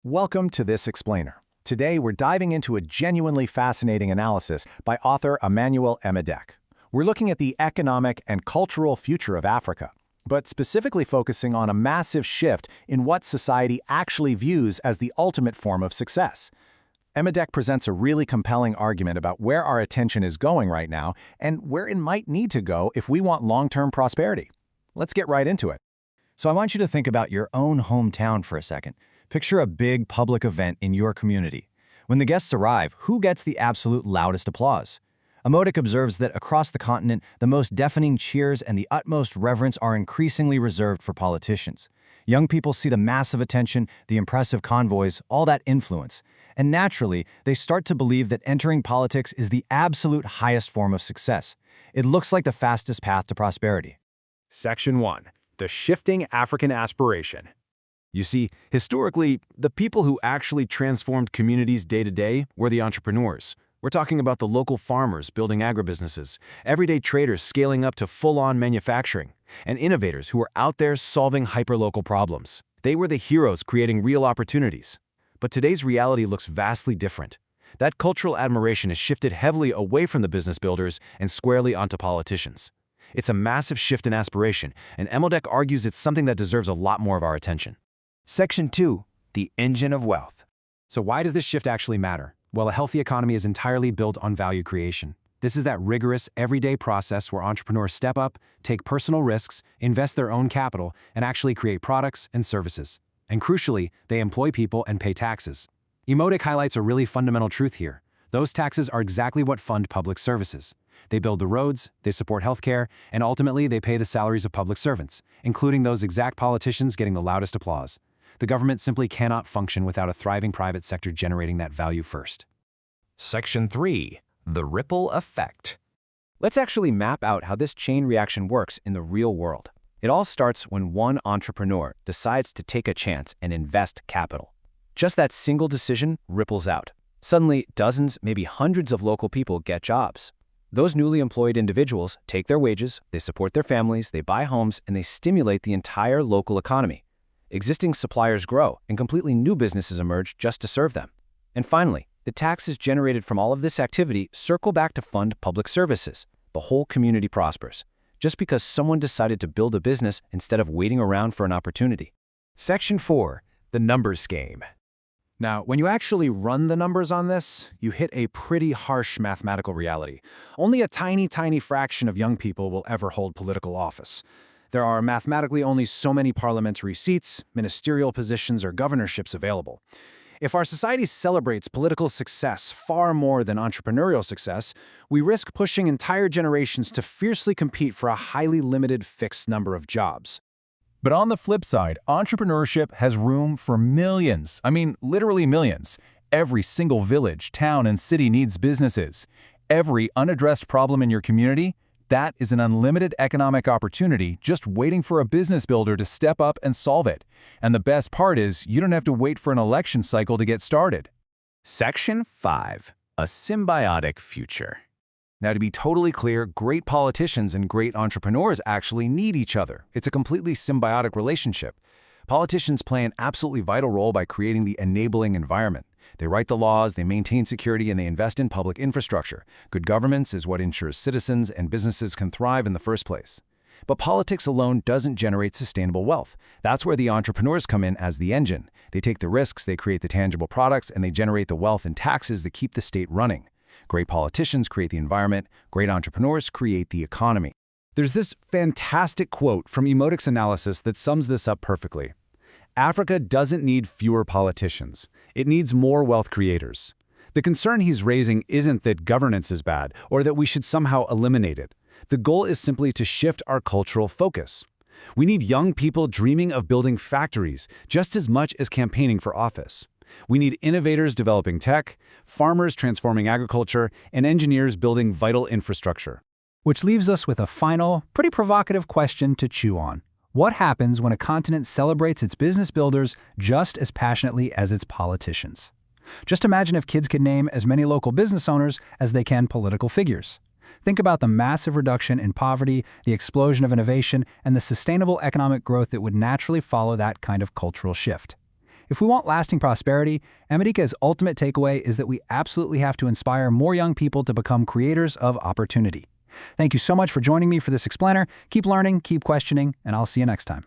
Welcome to This Explainer. Today we're diving into a genuinely fascinating analysis by author Emmanuel Emedek. We're looking at the economic and cultural future of Africa, but specifically focusing on a massive shift in what society actually views as the ultimate form of success. Emedek presents a really compelling argument about where our attention is going right now and where it might need to go if we want long-term prosperity. Let's get right into it. So I want you to think about your own hometown for a second. Picture a big public event in your community. When the guests arrive, who gets the absolute loudest applause? Emedek observes that across the continent, the most deafening cheers and the utmost reverence are increasingly reserved for politicians. Young people see the massive attention, the impressive convoys, all that influence. And naturally, they start to believe that entering politics is the absolute highest form of success. It looks like the fastest path to prosperity. Section 1. The Shifting African Aspiration. You see, historically, the people who actually transformed communities day to day were the entrepreneurs. We're talking about the local farmers building agribusinesses, everyday traders scaling up to full-on manufacturing, and innovators who were out there solving hyperlocal problems. They were the heroes creating real opportunities. But today's reality looks vastly different. That cultural admiration has shifted heavily away from the business builders and squarely onto politicians. It's a massive shift in aspiration, and Emedek argues it's something that deserves a lot more of our attention. Section 2. The Engine of Wealth. So why does this shift actually matter? Well, a healthy economy is entirely built on value creation. This is that rigorous, everyday process where entrepreneurs step up, take personal risks, invest their own capital, and actually create products and services. And crucially, they employ people and pay taxes. Emedek highlights a really fundamental truth here. Those taxes are exactly what fund public services. They build the roads, they support healthcare, and ultimately they pay the salaries of public servants, including those exact politicians getting the loudest applause. The government simply cannot function without a thriving private sector generating that value first. Section 3. The Ripple Effect. Let's actually map out how this chain reaction works in the real world. It all starts when one entrepreneur decides to take a chance and invest capital. Just that single decision ripples out. Suddenly, dozens, maybe hundreds of local people get jobs. Those newly employed individuals take their wages, they support their families, they buy homes, and they stimulate the entire local economy. Existing suppliers grow, and completely new businesses emerge just to serve them. And finally, the taxes generated from all of this activity circle back to fund public services. The whole community prospers, just because someone decided to build a business instead of waiting around for an opportunity. Section 4. The Numbers Game. Now, when you actually run the numbers on this, you hit a pretty harsh mathematical reality. Only a tiny fraction of young people will ever hold political office. There are mathematically only so many parliamentary seats, ministerial positions, or governorships available. If our society celebrates political success far more than entrepreneurial success, we risk pushing entire generations to fiercely compete for a highly limited fixed number of jobs. But on the flip side, entrepreneurship has room for millions. I mean, literally millions. Every single village, town, and city needs businesses. Every unaddressed problem in your community, that is an unlimited economic opportunity just waiting for a business builder to step up and solve it. And the best part is, you don't have to wait for an election cycle to get started. Section 5. A Symbiotic Future. Now, to be totally clear, great politicians and great entrepreneurs actually need each other. It's a completely symbiotic relationship. Politicians play an absolutely vital role by creating the enabling environment. They write the laws, they maintain security, and they invest in public infrastructure. Good governance is what ensures citizens and businesses can thrive in the first place. But politics alone doesn't generate sustainable wealth. That's where the entrepreneurs come in as the engine. They take the risks, they create the tangible products, and they generate the wealth and taxes that keep the state running. Great politicians create the environment, great entrepreneurs create the economy. There's this fantastic quote from Emedek's analysis that sums this up perfectly. Africa doesn't need fewer politicians. It needs more wealth creators. The concern he's raising isn't that governance is bad or that we should somehow eliminate it. The goal is simply to shift our cultural focus. We need young people dreaming of building factories just as much as campaigning for office. We need innovators developing tech, farmers transforming agriculture, and engineers building vital infrastructure. Which leaves us with a final, pretty provocative question to chew on. What happens when a continent celebrates its business builders just as passionately as its politicians? Just imagine if kids could name as many local business owners as they can political figures. Think about the massive reduction in poverty, the explosion of innovation, and the sustainable economic growth that would naturally follow that kind of cultural shift. If we want lasting prosperity, Amadika's ultimate takeaway is that we absolutely have to inspire more young people to become creators of opportunity. Thank you so much for joining me for this explainer. Keep learning, keep questioning, and I'll see you next time.